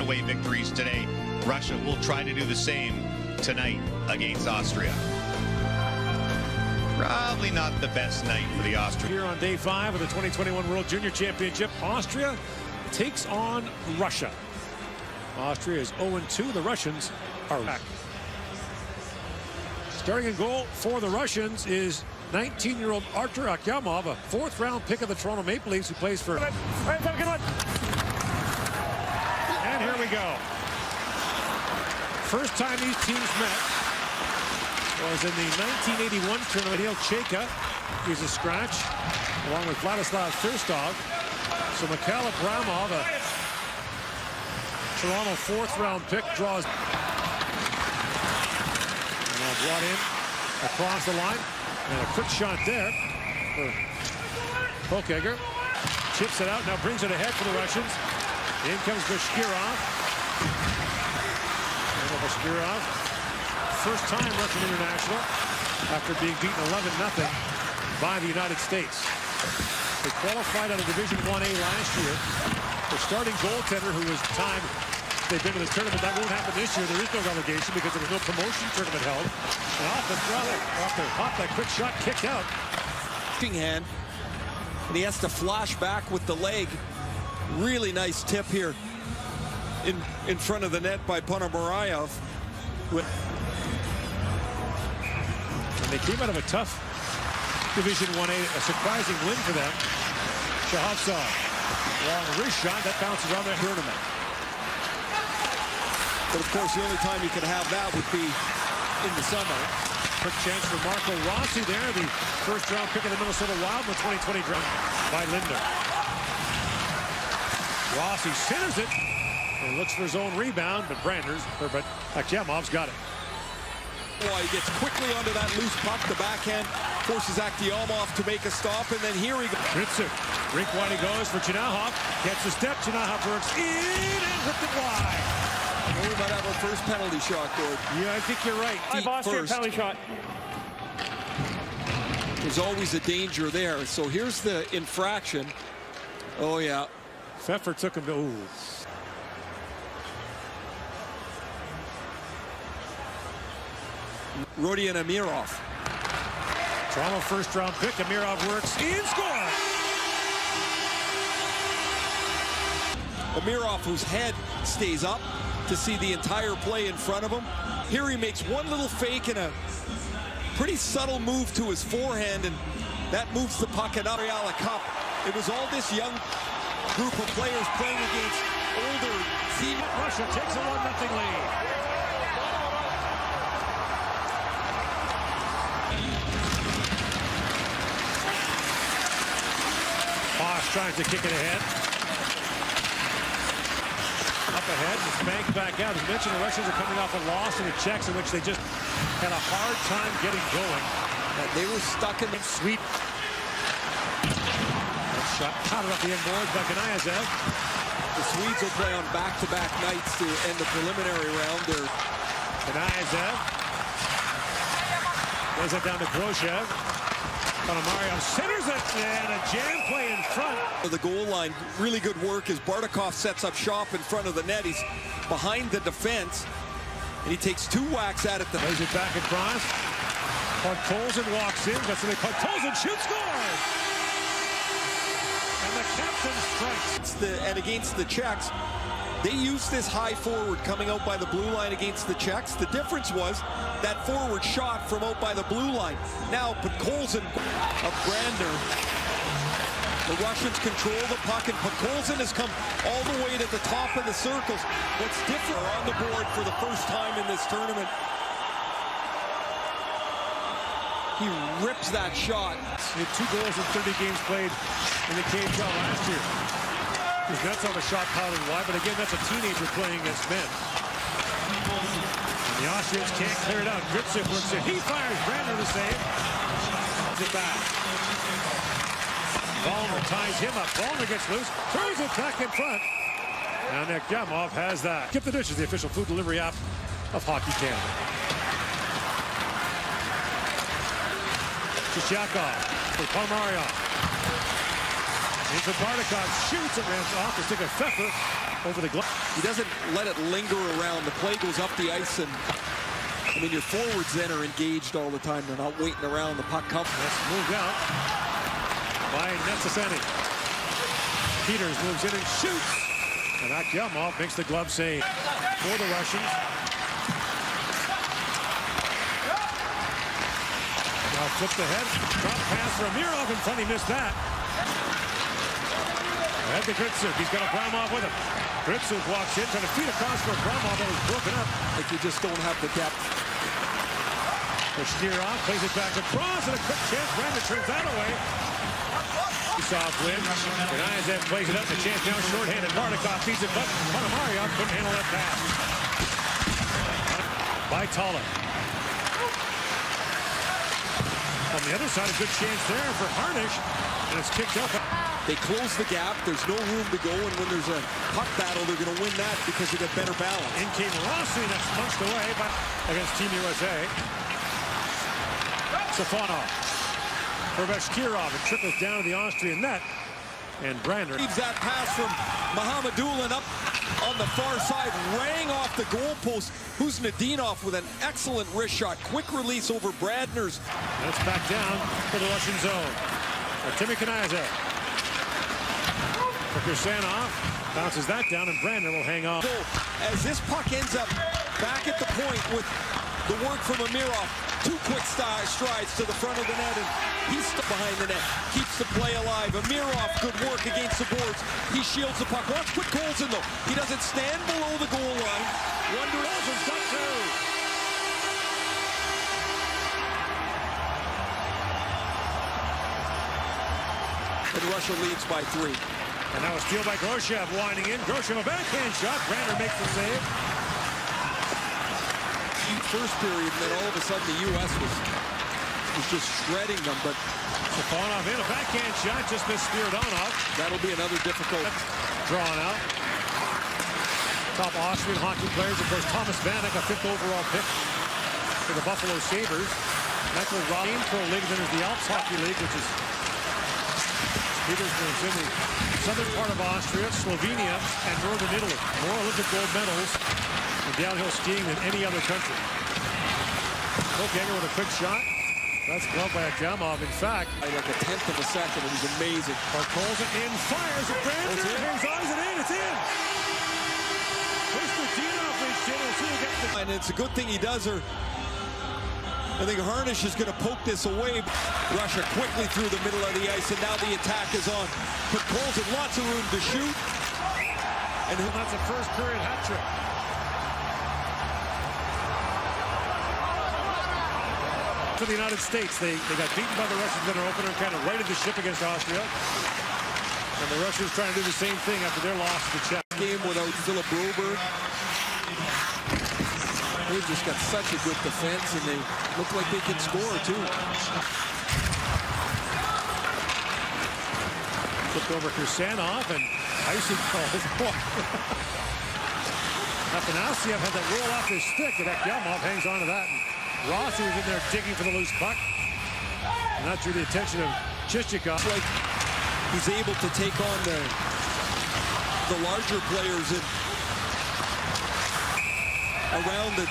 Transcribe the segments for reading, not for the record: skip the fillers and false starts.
away victories today. Russia will try to do the same tonight against Austria. Probably not the best night for the Austrians. Here on day 5 of the 2021 World Junior Championship, Austria takes on Russia. Austria is 0-2. The Russians are back. Starting in goal for the Russians is 19-year-old Artur Akyamov, a 4th-round pick of the Toronto Maple Leafs, who plays for... And here we go. First time these teams met was in the 1981 tournament. Neil Chayka is a scratch, along with Vladislav Firstov. So Mikhail Abramov, a Toronto 4th-round pick, draws. And now brought in across the line. And a quick shot there for Pokager. Chips it out, now brings it ahead for the Russians. In comes Bashkirov. Bashkirov, first time Russian international after being beaten 11-0 by the United States. They qualified out of Division 1A last year. Their starting goaltender, who was time they've been in this tournament, that won't happen this year. There is no relegation because there was no promotion tournament held. And off the hop, that quick shot kicked out. Hand, and he has to flash back with the leg. Really nice tip here in front of the net by Ponomarev. And they came out of a tough Division 1A, a surprising win for them. Shahovtsov, long wrist shot, that bounces around the tournament. But of course, the only time you can have that would be in the summer. Quick chance for Marco Rossi there, the 1st-round pick of the Minnesota Wild in the 2020 draft by Linder. Rossi centers it and looks for his own rebound, but Akyamov's got it. Boy, he gets quickly onto that loose puck. The backhand forces Aktyamov to make a stop, and then here he goes. Ritsu, rink wide he goes for Chinahov. Gets the step, Chinahov works in and ripped it wide. We might have our first penalty shot, Gord. Yeah, I think you're right. Austria penalty shot. There's always a danger there. So here's the infraction. Oh, yeah. Pfeffer took him to... Ooh. Rodion Amirov. Toronto 1st-round pick. Amirov works in, score! Amirov, whose head stays up to see the entire play in front of him. Here he makes one little fake and a pretty subtle move to his forehand, and that moves the puck and up the cup. It was all this young group of players playing against older team. Russia takes a 1-0 lead. Bosch tries to kick it ahead. Up ahead, it's banked back out. As mentioned, the Russians are coming off a loss in the Czechs in which they just had a hard time getting going. They were stuck in the sweep. That shot caught off the end boards by Kanayazev. The Swedes will play on back-to-back nights to end the preliminary round. Kanayazev lays it down to Groshev. Ponomarev centers it, and a jam play in front. The goal line, really good work as Bardakov sets up shop in front of the net. He's behind the defense, and he takes 2 whacks at it. Lays it back across. Podkolzin walks in, gets it. Podkolzin shoots, scores! And the captain strikes. And against the Czechs, they used this high forward coming out by the blue line against the Czechs. The difference was that forward shot from out by the blue line. Now Podkolzin of Brander. The Russians control the puck, and Podkolzin has come all the way to the top of the circles. What's different on the board for the first time in this tournament. He rips that shot. He had 2 goals in 30 games played in the KHL last year. His nuts on the shot piled wide, but again, that's a teenager playing against men. And the Austrians can't clear it out. Gripsic works it. He fires. Brander to save. Puts it back. Ballmer ties him up. Ballmer gets loose. Throws it back in front. And Akyamov has that. Skip the Dish is the official food delivery app of Hockey Canada. Shishakov for Ponomarev. Into Bardakov, shoots, it ramps off the stick of Pfeffer. over the glove. He doesn't let it linger around. The play goes up the ice, and I mean, your forwards then are engaged all the time. They're not waiting around. The puck comes. That's moved out by Necessani. Peters moves in and shoots. And Akyamov makes the glove save for the Russians. Now flip the head. Drop pass for Amirov in front. He missed that. Ahead to Gritsuk. He's got Abramov with him. Gritsuk walks in, trying to feed across for Abramov, but was broken up. Like you just don't have the depth. Bashirov plays it back across, and a quick chance. Brandon turns that away. Soft win. Kanayev plays it up. The chance now shorthanded. Bardakov feeds it, but Ponomaryov couldn't handle that pass. By Tala. On the other side, a good chance there for Harnish, and it's kicked up. They close the gap. There's no room to go, and when there's a puck battle, they're going to win that because they get better balance. In came Rossi, that's punched away by, against Team USA. Safonov for Bashkirov. It trickles down to the Austrian net. And Brander leaves that pass from Mahamadulin up on the far side, rang off the goalpost. Kuznetsov with an excellent wrist shot. Quick release over Bradner's. And it's back down to the Russian zone. Artemi Kanayev. Kursanov bounces that down, and Brander will hang on. As this puck ends up back at the point with the work from Amirov, two quick strides to the front of the net, and he's still behind the net. Keeps the play alive. Amirov, good work against the boards. He shields the puck. Watch quick goals in, though. He doesn't stand below the goal line. Wonder has got two. And Russia leads by 3. And now a steal by Groshev, winding in. Groshev, a backhand shot. Brander makes the save. First period, and then all of a sudden the U.S. was just shredding them, but Safonov in, a backhand shot, just missed Spiridonov. That'll be another difficult. Drawn out. Top Austrian hockey players, of course, Thomas Vanek, a 5th overall pick for the Buffalo Sabres. Michael Robin Pro League, then there's the Alps Hockey League, which is Petersburg's in the southern part of Austria, Slovenia, and northern Italy. More Olympic gold medals in downhill skiing than any other country. Koganger with a quick shot. That's gloved by Akyamov. In fact, like a 1/10 of a second. It was amazing. Bartol's in, fires at Brander. Hangs eyes it in. It's in. Konstantinov reached in. We'll see who gets the... And it's a good thing he does, or I think Harnish is going to poke this away. Russia quickly through the middle of the ice, and now the attack is on. But Cole's in lots of room to shoot. And that's a first period hat trick. For the United States, they got beaten by the Russians in their opener and kind of righted the ship against Austria. And the Russians trying to do the same thing after their loss to the Czech. Game without Philip Broberg. They've just got such a good defense, and they look like they can score too. Flipped over Kursanov, and icing calls. Afanasyev had that roll off his stick, and Akyamov hangs on to that. And Rossi was in there digging for the loose puck. And that drew the attention of Chichikov. Like he's able to take on the larger players and around the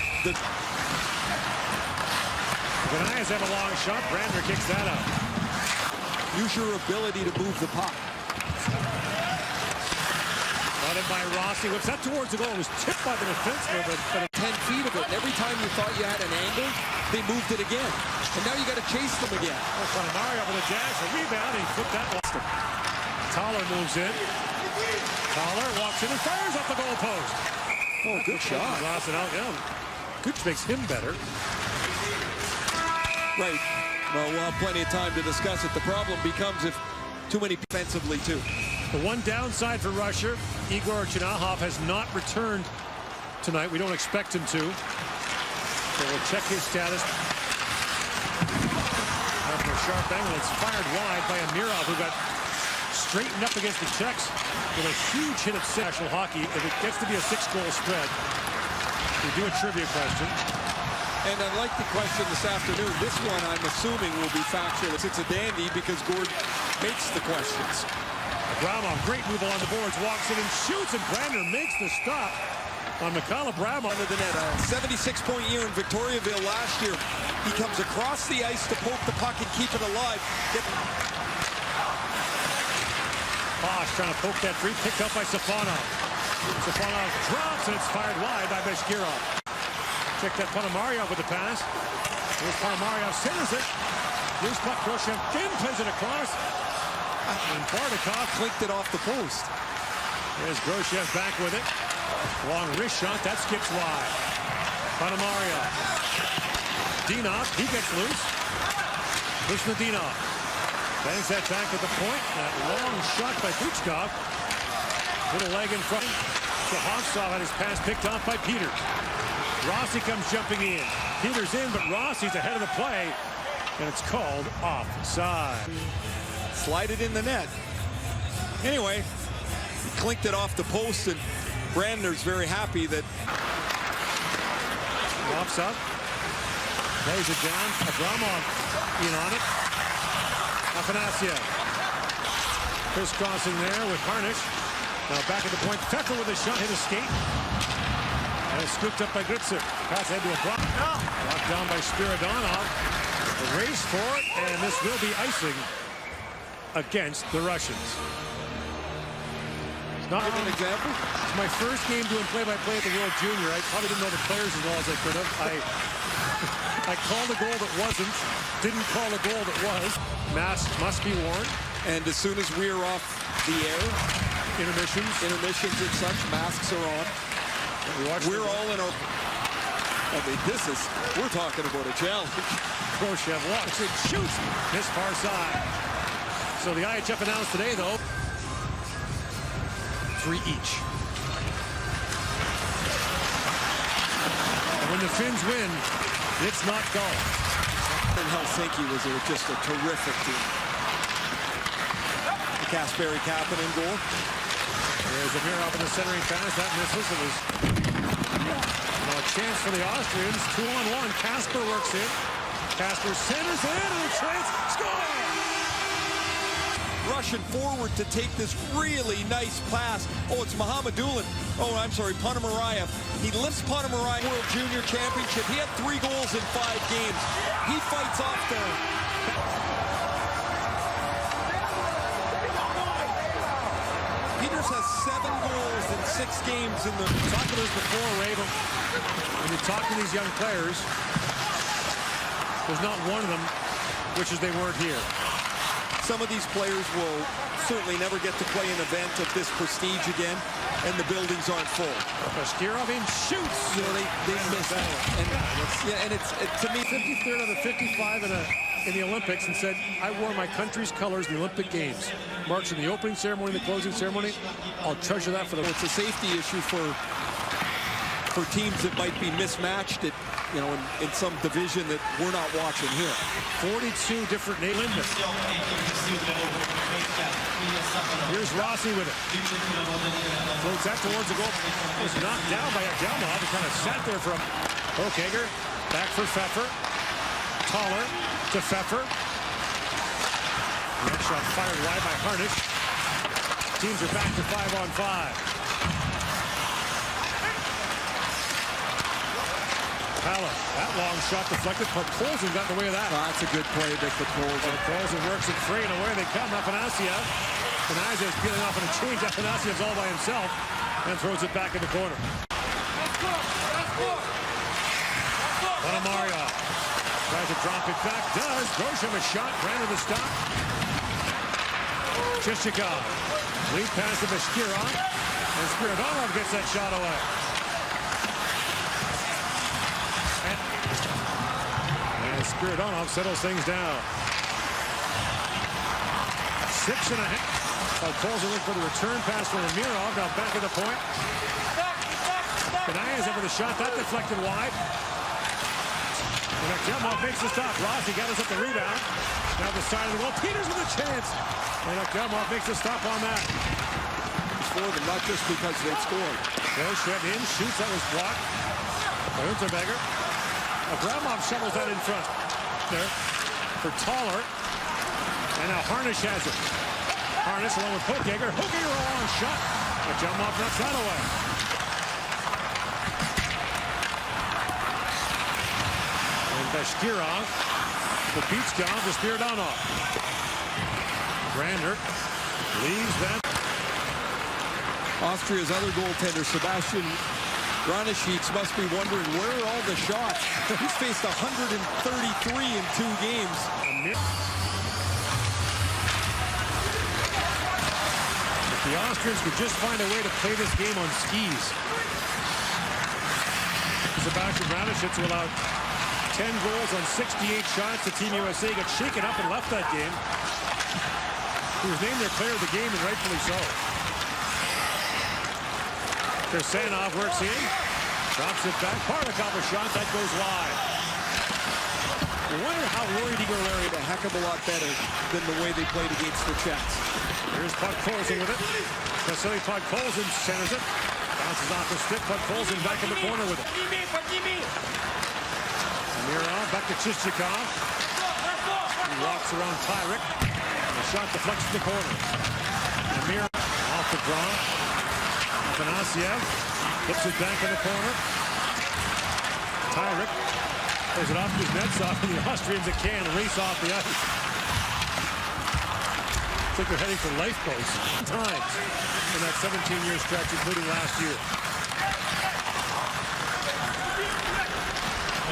Kanayev have a long shot. Brander kicks that out. Use your ability to move the puck. Brought in by Rossi. Whips that towards the goal. It was tipped by the defenseman, but 10 feet of it. And every time you thought you had an angle, they moved it again. And now you got to chase them again. Mario with a dash, a rebound, he flipped that one. Toller moves in. Toller walks in and fires off the goal post. Oh, good shot. Lost it out, yeah. Which makes him better. Right. Well, we'll have plenty of time to discuss it. The problem becomes if too many defensively, too. The one downside for Russia, Igor Chernyakov has not returned tonight. We don't expect him to. So we'll check his status. After a sharp angle, it's fired wide by Amirov, who got straightened up against the Czechs with a huge hit of national hockey. If it gets to be a 6-goal spread, we do a trivia question. And unlike the question this afternoon, this one I'm assuming will be factual. It's a dandy because Gord makes the questions. Abramov, great move along the boards, walks in and shoots, and Brandner makes the stop on Mikhail Abramov. Under the net, a 76-point year in Victoriaville last year. He comes across the ice to poke the puck and keep it alive. Bosch trying to poke that free, picked up by Safonov. Safonov drops, and it's fired wide by Beshkirov. Check that Ponomaryov with the pass. Here's Ponomaryov, centers it. Loose puck, Grosjean again plays it across. And Bardakov Clinked it off the post. There's Grosjean back with it. Long wrist shot, that skips wide. Ponomaryov. Dinov, he gets loose. Listen to Dinov. Bangs that back at the point. That long shot by Kuchkov. Little leg in front. Shahovtsov had his pass picked off by Peters. Rossi comes jumping in. Peters in, but Rossi's ahead of the play. And it's called offside. Slide it in the net. Anyway, he clinked it off the post, and Brandner's very happy that... Walks up. Plays it down. Abramov in on it. Afanasyev. Crisscrossing there with Harnish. Now back at the point. Pfeffer with a shot. Hit a skate. And it's scooped up by Gritzer. Pass ahead to Abramov. Locked down by Spiridonov. The race for it, and this will be icing against the Russians. It's not Give an example. It's my first game doing play-by-play at the World Junior. I probably didn't know the players as well as I could have. I called a goal that wasn't, didn't call a goal that was. Mask must be worn. And as soon as we're off the air, intermissions and such, masks are on. We're all in our... I mean, we're talking about a challenge. Khrushchev walks and shoots this far side. So the IHF announced today, though, 3 each. And when the Finns win, it's not golf. And Helsinki was just a terrific team. The Kasperi Kapanen goal. There's Amirov in the centering pass. That misses. It was a chance for the Austrians. 2-on-1. Kasper works in. Kasper centers in, and the chance. Score! Russian forward to take this really nice pass. Oh, it's Mohamedulin. Oh, I'm sorry, Ponomaryov. He lifts Ponomaryov World Junior Championship. He had 3 goals in 5 games. He fights off the... Peters has 7 goals in 6 games in the... Talked about this before, Ray, but when you talk to these young players, there's not one of them which is they weren't here. Some of these players will certainly never get to play an event of this prestige again, and the buildings aren't full. Bashkirov in shoots. You know, they miss that. And it's to me, 53rd out of 55 in the Olympics, and said, I wore my country's colors in the Olympic Games. Marched in the opening ceremony, the closing ceremony. I'll treasure that for the... It's a safety issue for teams that might be mismatched at, you know, in some division that we're not watching here. 42 different names. Here's Rossi with it. Floats that towards the goal. Was knocked down by Abramov. He kind of sat there from Hokager. Back for Pfeffer. Taller to Pfeffer. That shot fired wide by Harnish. Teams are back to 5-on-5. Pala, that long shot deflected. Podkolzin got in the way of that. Oh, that's a good play by Podkolzin. Podkolzin works it free, and away they come. Afanasyev. Afanasyev is peeling off on a change. Afanasiev's all by himself and throws it back in the corner. Ponomaryov tries to drop it back. Does. Grosjean a shot. Brandner the stop. Chichikov. Lead pass to Bashkirov. And Spiridonov gets that shot away. And Spiridonov settles things down. 6.5. Podkolzin looking for the return pass from Amirov. Now back at the point. Benayev over the shot. That deflected wide. And Akhtemov makes the stop. Rossi got us at the rebound. Now the side of the wall. Peters with a chance. And Akhtemov makes a stop on that. For them, not just because they scored. Grosjean in, shoots, that was blocked by Unterberger. Abramov shovels that in front there for Taller. And now Harnish has it. Harness along with Hookhager. Hookhager a long shot. But Jelmov knocks that away. And Bashkirov. The Beachcom to Spiridonov. Grander leaves that. Austria's other goaltender, Sebastian Granishits, must be wondering where are all the shots. He's faced 133 in 2 games. If the Austrians could just find a way to play this game on skis. Sebastian Granishits allowed 10 goals on 68 shots. The Team USA got shaken up and left that game. He was named their player of the game, and rightfully so. Kirsanov works in, drops it back. Parnikov a shot that goes wide. I wonder how worried Igor Larry. A heck of a lot better than the way they played against the Czechs. Here's Podkolzin with it. Vasily Podkolzin centers it. Bounces off the stick. Podkolzin back in the corner with it. Amirov back to Chichikov. He walks around Tyrick. The shot deflects to the corner. Amirov off the draw. Afanasyev flips it back in the corner. Tyrick throws it off Kuznetsov, and the Austrians can race off the ice. Looks like they're heading for lifeboats times in that 17-year stretch, including last year.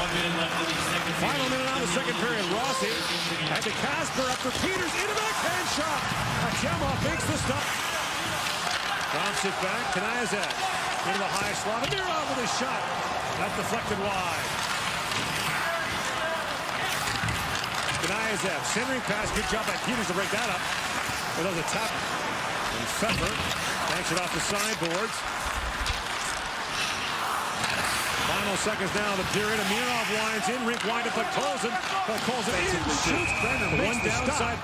1 minute left in the second period. Final minute on the second period. Rossi had to Kasper up for Peters. Into backhand shot. Achemov makes the stop. Drops it back. Kanayev into the high slot. Amirov with his shot. That deflected wide. Kanayev centering pass. Good job by Peters to break that up. It was a tap. And Pfeffer banks it off the sideboards. Final seconds now of the period. Amirov winds in. Rink wind up Podkolzin. Podkolzin in. Shoots. Brenner makes the downside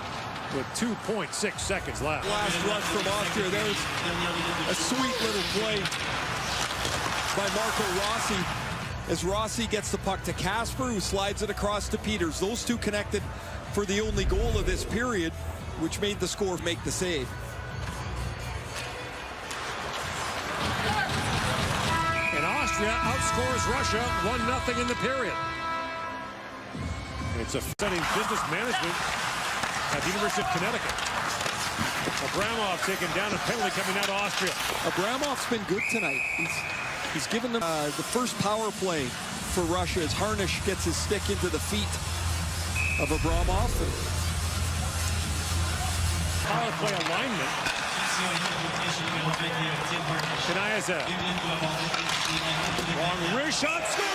with 2.6 seconds left. Last rush from Austria. There's a sweet little play by Marco Rossi as Rossi gets the puck to Kasper, who slides it across to Peters. Those two connected for the only goal of this period, which made the score make the save. And Austria outscores Russia 1-0 in the period. It's a setting business management at the University of Connecticut. Abramov taken down, a penalty coming out of Austria. Abramov's been good tonight. He's given them the first power play for Russia as Harnish gets his stick into the feet of Abramov. Power play alignment. Kanayev. Long wrist shot, score!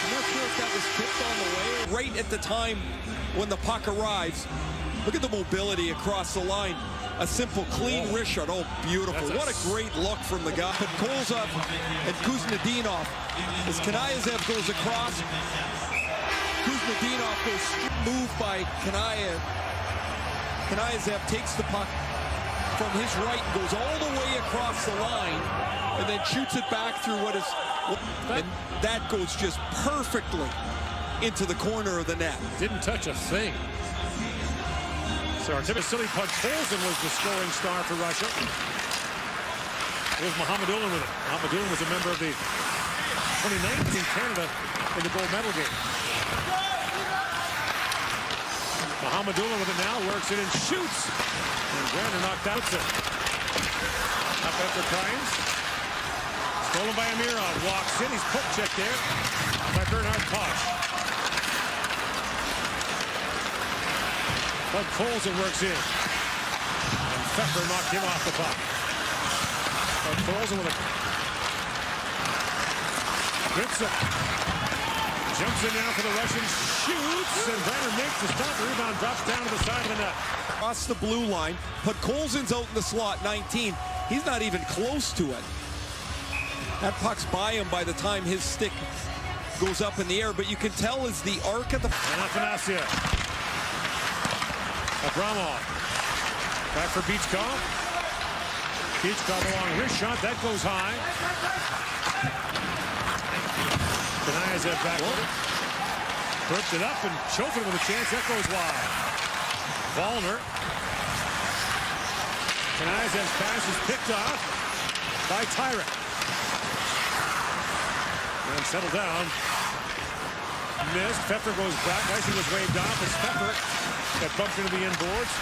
I'm not sure if that was tipped on the way. Right at the time when the puck arrives, look at the mobility across the line. A simple, clean wrist shot. Oh, beautiful. What a great look from the guy. Podkolzin and Kuznetsov. As Kanayev goes across, Kuznetsov goes moved by Kanayev. Kanayev takes the puck from his right and goes all the way across the line and then shoots it back through what is... And that goes just perfectly into the corner of the net. Didn't touch a thing. So Vasily Podkolzin was the scoring star for Russia. Here's Mohamedulin with it. Mohamedulin was a member of the 2019 Canada in the gold medal game. Mohamedulin with it now, works it and shoots. And Grander knocked out it. Up after Kynes. Stolen by Amirov. Walks in. He's poke checked there by Bernard Koch. Podkolzin works in. And Pfeffer knocked him off the puck. Podkolzin with a... Gritsa jumps in now for the Russians. Shoots. And Brenner makes the stop. The rebound drops down to the side of the net. Across the blue line. Podkolzin's out in the slot, 19. He's not even close to it. That puck's by him by the time his stick goes up in the air. But you can tell as the arc of the... And Afanasyev. Abramov. Back for Beachcom. Beachcom along wrist shot. That goes high. Kanayev back with it. Puts it up and Chopin with a chance. That goes wide. Wallner. Kniazev's pass is picked off by Tyrant. And settled down. Missed. Pfeffer goes back. Icing was waved off as Pfeffer got bumped into the inboards.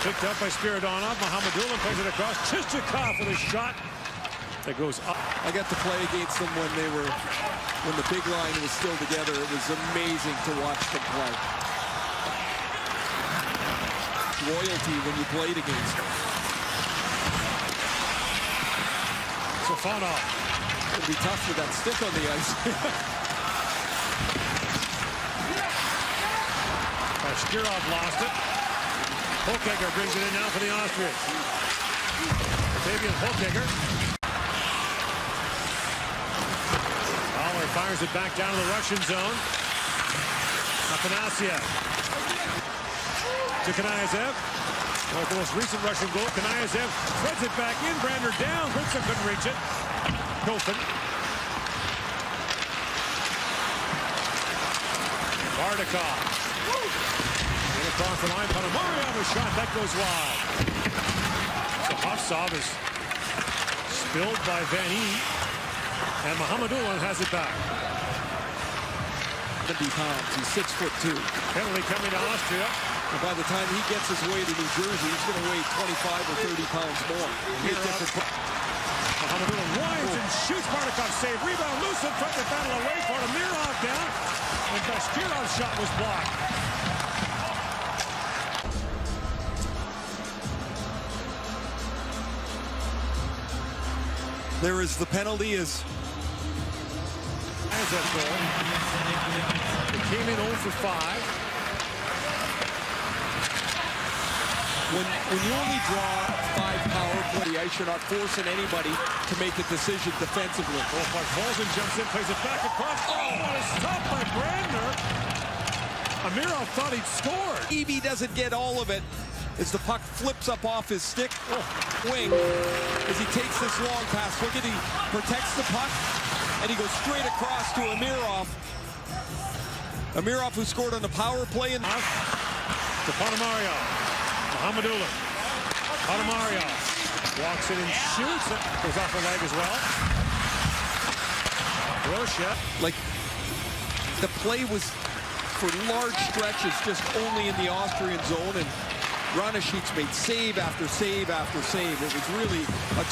Picked up by Spiridonov. Mohamedulin plays it across. Chichikov with a shot that goes up. I got to play against them when the big line was still together. It was amazing to watch them play. Loyalty when you played against them. Safonov. It'd be tough with that stick on the ice. Shkirov lost it. Hochegger brings it in now for the Austrians. Fabian Hochegger. Aller fires it back down to the Russian zone. Afanasyev. To Kniazev. Well, the most recent Russian goal. Kniazev threads it back in. Brander down. Gritson couldn't reach it. Kofin. Bardakov. Across the line, Panamaria on a shot that goes wide. So Hofsov is spilled by Van Ee, and Mohamedulin has it back. 70 pounds. He's 6'2". Penalty coming to Austria. And by the time he gets his way to New Jersey, he's going to weigh 25 or 30 pounds more. Mohamedulin winds and shoots. Bardakov save. Rebound loose in front. They battle away for it. Amirov down, and Bashkirov's shot was blocked. There is the penalty is. As that goal. It came in 0 for 5. When you only draw 5 power play, I should not forcing anybody to make a decision defensively. Volzin jumps in, plays it back across. Oh, what a stop by Brandner. Amirov thought he'd scored. Evie doesn't get all of it as the puck flips up off his stick wing as he takes this long pass. Look at, he protects the puck and he goes straight across to Amirov. Amirov, who scored on the power play. To Panamaria. Mohamedulin. Panamaria walks in and shoots. It goes off the leg as well. Rosha. Like, the play was for large stretches just only in the Austrian zone, and Ranashik's made save after save after save. It was really a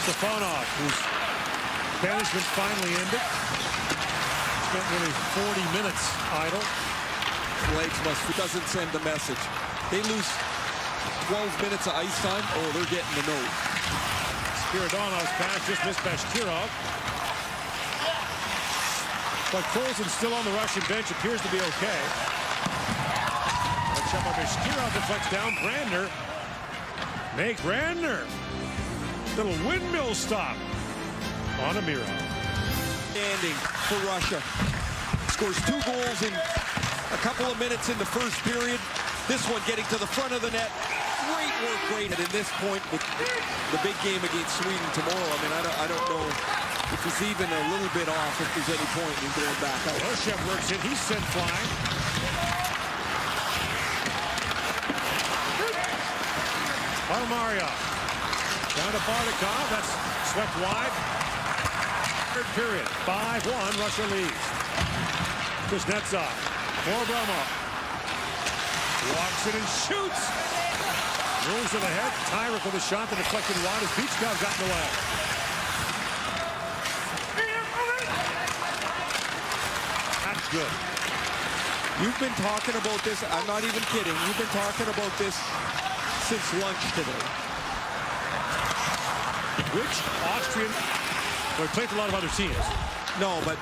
Safonov, whose banishment finally ended. Spent nearly 40 minutes idle. Legs doesn't send the message. They lose 12 minutes of ice time. Oh, they're getting the note. Spiridonov's pass just missed Bashkirov. But Colson's still on the Russian bench, appears to be okay. Bashkirov deflects down. Brandner makes Brandner. Little windmill stop on Amirov. Standing for Russia. Scores 2 goals in a couple of minutes in the first period. This one getting to the front of the net. Great work, great. And at this point, with the big game against Sweden tomorrow, I mean, I don't know if he's even a little bit off, if there's any point in going back out. Roshev works it. He's sent flying. Mario down to Bardakov. That's swept wide. Third period. 5-1. Russia leads. Kuznetsov. For Abramov. Walks it and shoots. Moves to the head. Tyrant with a shot that deflected wide as Beachkov got in the way. That's good. You've been talking about this. I'm not even kidding. You've been talking about this since lunch today. Which Austrian? Well, he played for a lot of other teams. No, but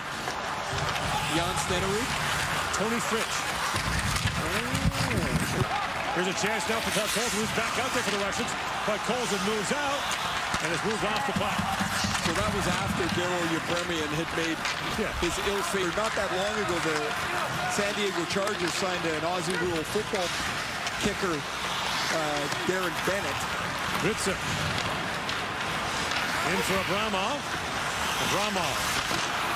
Jan Stenerud, Tony Fritsch. Here's a chance now for Colson, who's back out there for the Russians. But Colson moves out and has moved off the puck. So that was after Daryl Yepremian had made his ill-fated. Not that long ago, the San Diego Chargers signed an Aussie rule football kicker, Darren Bennett. Ritzer. In for Abramov. Abramov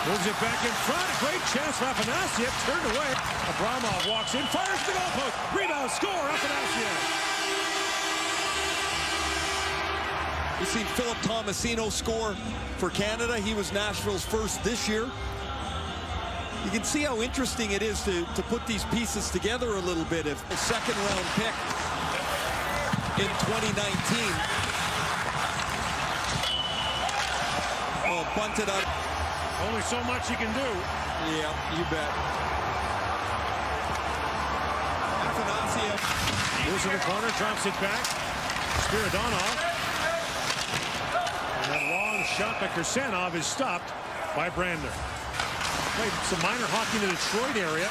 moves it back in front. Great chance for Afanasyev. Turned away. Abramov walks in, fires the goal post. Rebound, score, Afanasyev. You've seen Philip Tomasino score for Canada. He was Nashville's first this year. You can see how interesting it is to put these pieces together a little bit. If a second-round pick in 2019. Oh, bunted up. Only so much you can do. Yeah, you bet. Afanasiev. Moves in the corner, drops it back. Spiridonov. And that long shot by Kursanov is stopped by Brandner. Played some minor hockey in the Detroit area.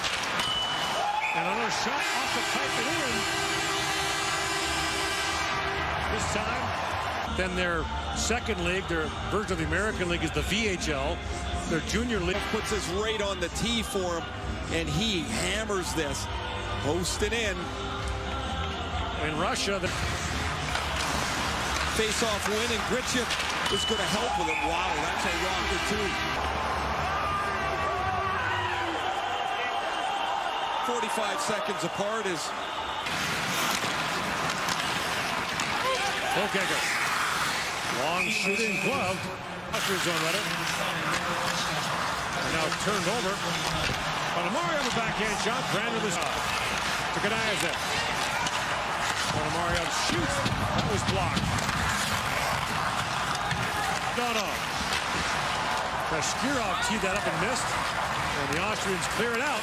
And another shot off the pipe and in. This time, then their second league, their version of the American League, is the VHL. Their junior league puts his right on the tee for him, and he hammers this. Posted in. In Russia, the face-off win, and Gritchev is going to help with it. Wow, that's a rocker, too. 45 seconds apart is Volkegger. Long shooting glove. Austria's zone ready. And now turned over. Ponomarev with a backhand shot. Brandner the shot. To Kanayev. Ponomarev shoots. That was blocked. Dono. Kashkirov teed that up and missed. And the Austrians clear it out.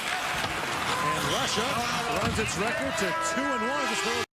And Russia runs its record to 2-1.